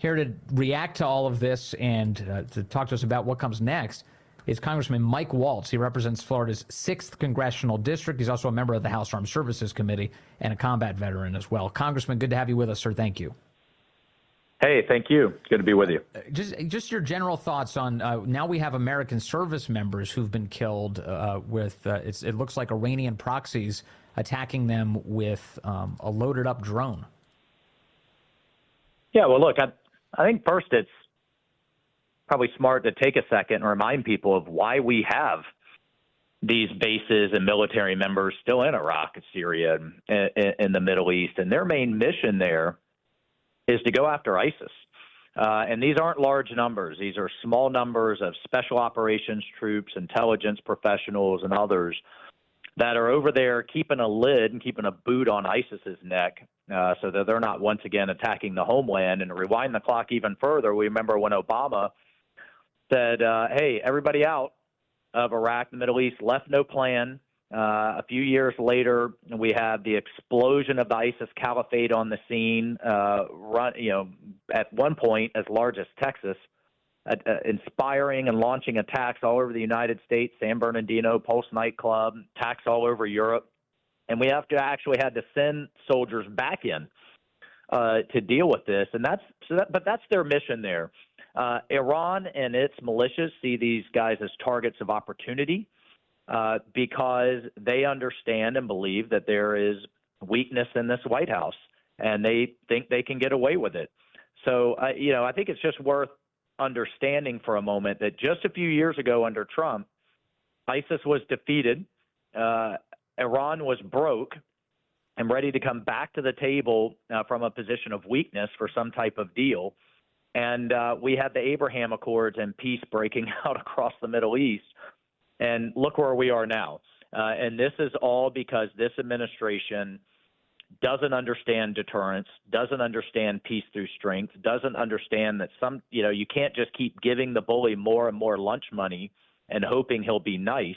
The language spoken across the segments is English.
Here to react to all of this and to talk to us about what comes next is Congressman Mike Waltz. He represents Florida's 6th Congressional District. He's also a member of the House Armed Services Committee and a combat veteran as well. Congressman, good to have you with us, sir. Thank you. Hey, thank you. It's good to be with you. Just your general thoughts on now we have American service members who've been killed with, it looks like Iranian proxies attacking them with a loaded up drone. Yeah, well, look, I think first it's probably smart to take a second and remind people of why we have these bases and military members still in Iraq, Syria, and in the Middle East. And their main mission there is to go after ISIS. And these aren't large numbers. These are small numbers of special operations troops, intelligence professionals, and others that are over there keeping a lid and keeping a boot on ISIS's neck so that they're not once again attacking the homeland. And to rewind the clock even further, we remember when Obama said, hey, everybody out of Iraq, the Middle East, left no plan. A few years later, we have the explosion of the ISIS caliphate on the scene, at one point as large as Texas, inspiring and launching attacks all over the United States, San Bernardino, Pulse nightclub, attacks all over Europe. And we have to actually had to send soldiers back in to deal with this. And but that's their mission there. Iran and its militias see these guys as targets of opportunity because they understand and believe that there is weakness in this White House, and they think they can get away with it. So, I think it's just worth understanding for a moment that just a few years ago under Trump, ISIS was defeated. Iran was broke and ready to come back to the table from a position of weakness for some type of deal. And we had the Abraham Accords and peace breaking out across the Middle East. And look where we are now. And this is all because this administration doesn't understand deterrence, doesn't understand peace through strength, doesn't understand that you can't just keep giving the bully more and more lunch money and hoping he'll be nice.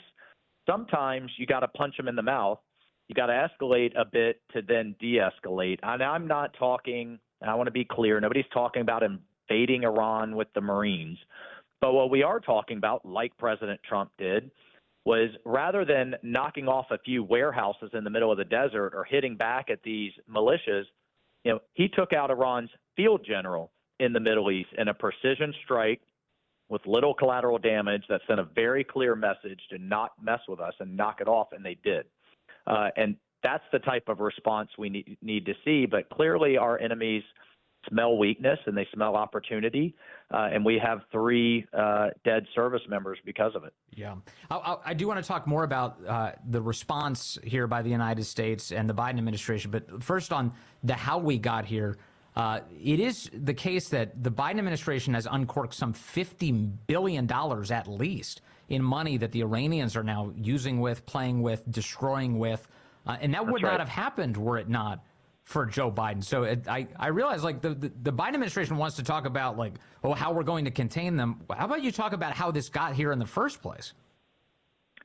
Sometimes you got to punch him in the mouth. You got to escalate a bit to then de-escalate. And I'm not talking, and I want to be clear, nobody's talking about invading Iran with the Marines. But what we are talking about, like President Trump did, was rather than knocking off a few warehouses in the middle of the desert or hitting back at these militias, he took out Iran's field general in the Middle East in a precision strike with little collateral damage that sent a very clear message to not mess with us and knock it off, and they did. And that's the type of response we need to see. But clearly our enemies smell weakness and they smell opportunity, and we have 3 dead service members because of it. Yeah. I do want to talk more about the response here by the United States and the Biden administration, but first on how we got here. It is the case that the Biden administration has uncorked some $50 billion at least in money that the Iranians are now using with, playing with, destroying with, and that would not have happened were it not for Joe Biden. So I realize the Biden administration wants to talk about how we're going to contain them. How about you talk about how this got here in the first place?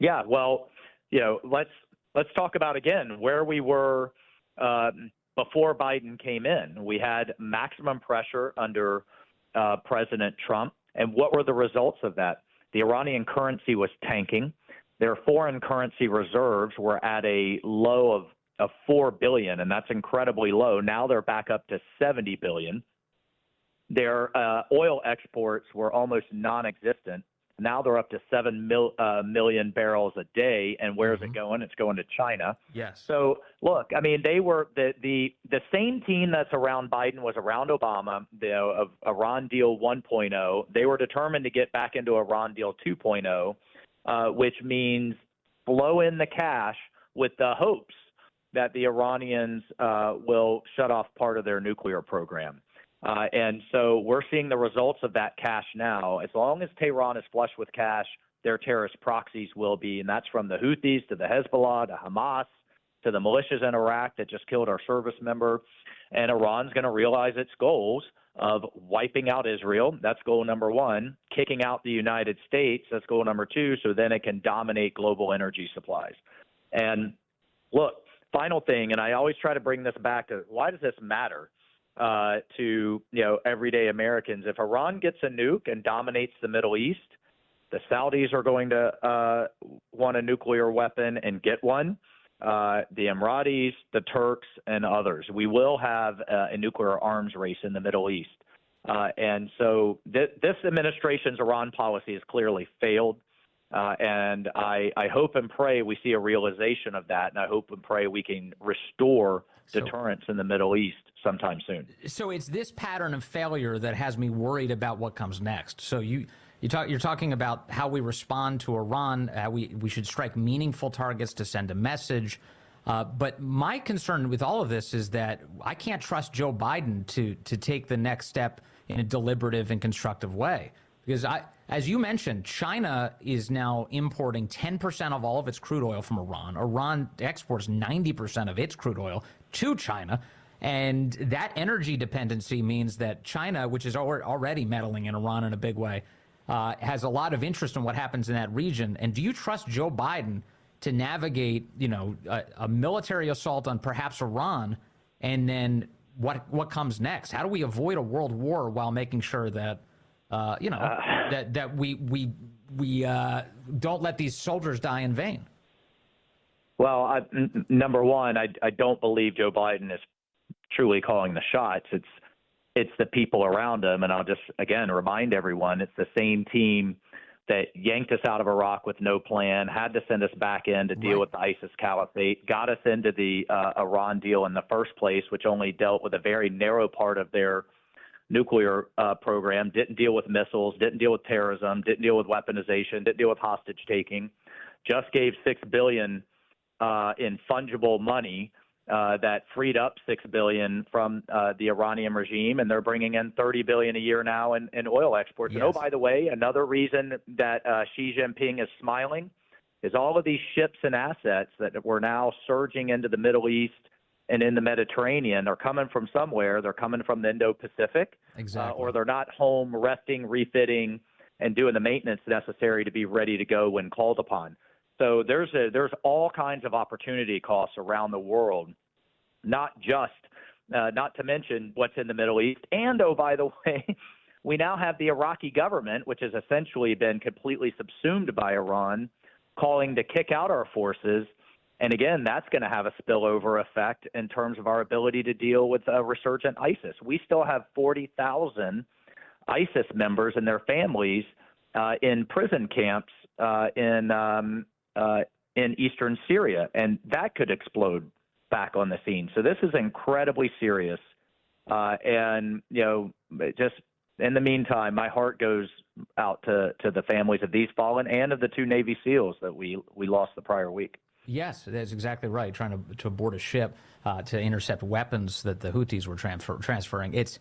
Yeah, well, let's talk about again where we were before Biden came in. We had maximum pressure under President Trump. And what were the results of that? The Iranian currency was tanking. Their foreign currency reserves were at a low of $4 billion, and that's incredibly low. Now they're back up to $70 billion. Their oil exports were almost non-existent. Now they're up to 7 million barrels a day. And where's it going? It's going to China. Yes. So look, I mean, they were the same team that's around Biden was around Obama, of Iran deal 1.0. They were determined to get back into Iran deal 2.0, which means blow in the cash with the hopes that the Iranians will shut off part of their nuclear program. And so we're seeing the results of that cash now. As long as Tehran is flush with cash, their terrorist proxies will be, and that's from the Houthis to the Hezbollah to Hamas to the militias in Iraq that just killed our service member. And Iran's going to realize its goals of wiping out Israel. That's goal number 1. Kicking out the United States. That's goal number 2. So then it can dominate global energy supplies. And look, final thing, and I always try to bring this back to why does this matter? to everyday Americans. If Iran gets a nuke and dominates the Middle East, the Saudis are going to want a nuclear weapon and get one. The Emiratis, the Turks, and others. We will have a nuclear arms race in the Middle East. And so this administration's Iran policy has clearly failed. And I hope and pray we see a realization of that. And I hope and pray we can restore deterrence in the Middle East sometime soon. So it's this pattern of failure that has me worried about what comes next. So you're talking about how we respond to Iran. We should strike meaningful targets to send a message. But my concern with all of this is that I can't trust Joe Biden to take the next step in a deliberative and constructive way. Because as you mentioned, China is now importing 10% of all of its crude oil from Iran. Iran exports 90% of its crude oil to China. And that energy dependency means that China, which is already meddling in Iran in a big way, has a lot of interest in what happens in that region. And do you trust Joe Biden to navigate, a military assault on perhaps Iran, and then what comes next? How do we avoid a world war while making sure that that we don't let these soldiers die in vain? Well, number one, I don't believe Joe Biden is truly calling the shots. It's the people around him, and I'll just again remind everyone it's the same team that yanked us out of Iraq with no plan, had to send us back in to deal with the ISIS caliphate, got us into the Iran deal in the first place, which only dealt with a very narrow part of their nuclear program, didn't deal with missiles, didn't deal with terrorism, didn't deal with weaponization, didn't deal with hostage taking, just gave $6 billion in fungible money that freed up $6 billion from the Iranian regime, and they're bringing in $30 billion a year now in oil exports. Yes. And by the way, another reason that Xi Jinping is smiling is all of these ships and assets that were now surging into the Middle East and in the Mediterranean are coming from somewhere. They're coming from the Indo-Pacific, Exactly. or they're not home resting, refitting, and doing the maintenance necessary to be ready to go when called upon. So there's all kinds of opportunity costs around the world, not to mention what's in the Middle East. And, oh, by the way, we now have the Iraqi government, which has essentially been completely subsumed by Iran, calling to kick out our forces. And again, that's going to have a spillover effect in terms of our ability to deal with resurgent ISIS. We still have 40,000 ISIS members and their families in prison camps in eastern Syria, and that could explode back on the scene. So this is incredibly serious. And, just in the meantime, my heart goes out to the families of these fallen and of the 2 Navy SEALs that we lost the prior week. Yes, that's exactly right. Trying to board a ship to intercept weapons that the Houthis were transferring. It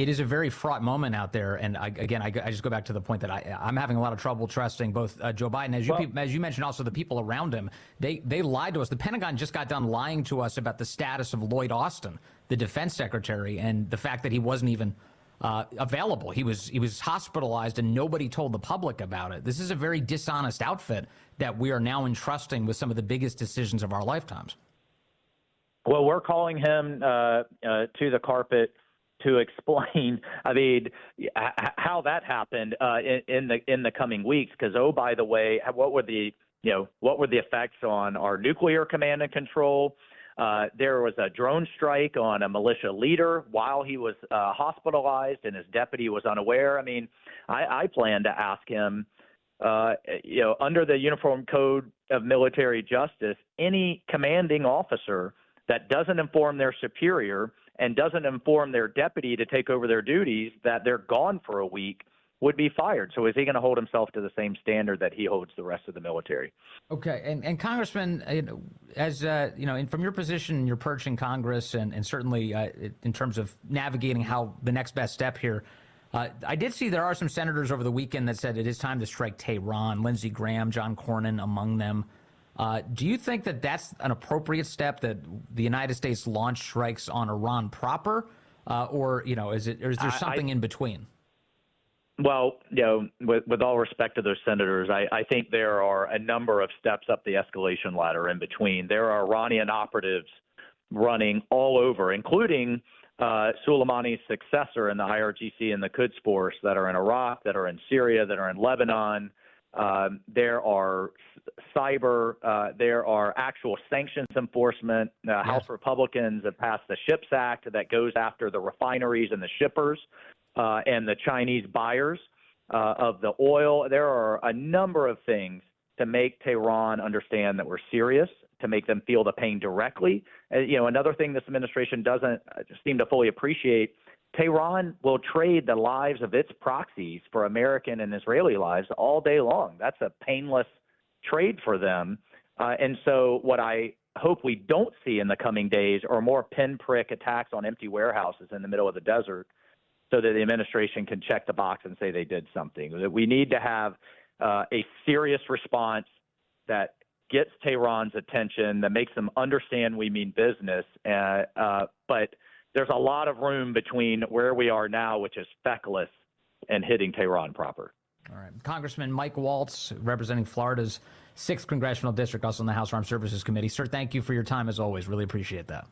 is a very fraught moment out there. And I just go back to the point that I'm having a lot of trouble trusting both Joe Biden, as you mentioned, also the people around him. They lied to us. The Pentagon just got done lying to us about the status of Lloyd Austin, the defense secretary, and the fact that he wasn't even available. He was hospitalized and nobody told the public about it. This is a very dishonest outfit that we are now entrusting with some of the biggest decisions of our lifetimes. Well, we're calling him to the carpet to explain, how that happened in the coming weeks. Because, oh, by the way, what were the effects on our nuclear command and control? There was a drone strike on a militia leader while he was hospitalized, and his deputy was unaware. I plan to ask him, under the Uniform Code of Military Justice, any commanding officer that doesn't inform their superior and doesn't inform their deputy to take over their duties, that they're gone for a week, would be fired. So is he going to hold himself to the same standard that he holds the rest of the military? Okay. And Congressman, from your position, your perch in Congress, and certainly in terms of navigating how the next best step here, I did see there are some senators over the weekend that said it is time to strike Tehran, Lindsey Graham, John Cornyn among them. Do you think that that's an appropriate step, that the United States launch strikes on Iran proper, or is there something in between? Well, with all respect to those senators, I think there are a number of steps up the escalation ladder in between. There are Iranian operatives running all over, including Soleimani's successor in the IRGC and the Quds Force that are in Iraq, that are in Syria, that are in Lebanon. There are there are actual sanctions enforcement. House Republicans have passed the SHIPS Act that goes after the refineries and the shippers and the Chinese buyers of the oil. There are a number of things to make Tehran understand that we're serious, to make them feel the pain directly. Another thing this administration doesn't seem to fully appreciate, Tehran will trade the lives of its proxies for American and Israeli lives all day long. That's a painless trade for them. And so what I hope we don't see in the coming days are more pinprick attacks on empty warehouses in the middle of the desert so that the administration can check the box and say they did something. That we need to have a serious response that gets Tehran's attention, that makes them understand we mean business. But there's a lot of room between where we are now, which is feckless, and hitting Tehran proper. All right. Congressman Mike Waltz, representing Florida's 6th Congressional District, also on the House Armed Services Committee. Sir, thank you for your time as always. Really appreciate that.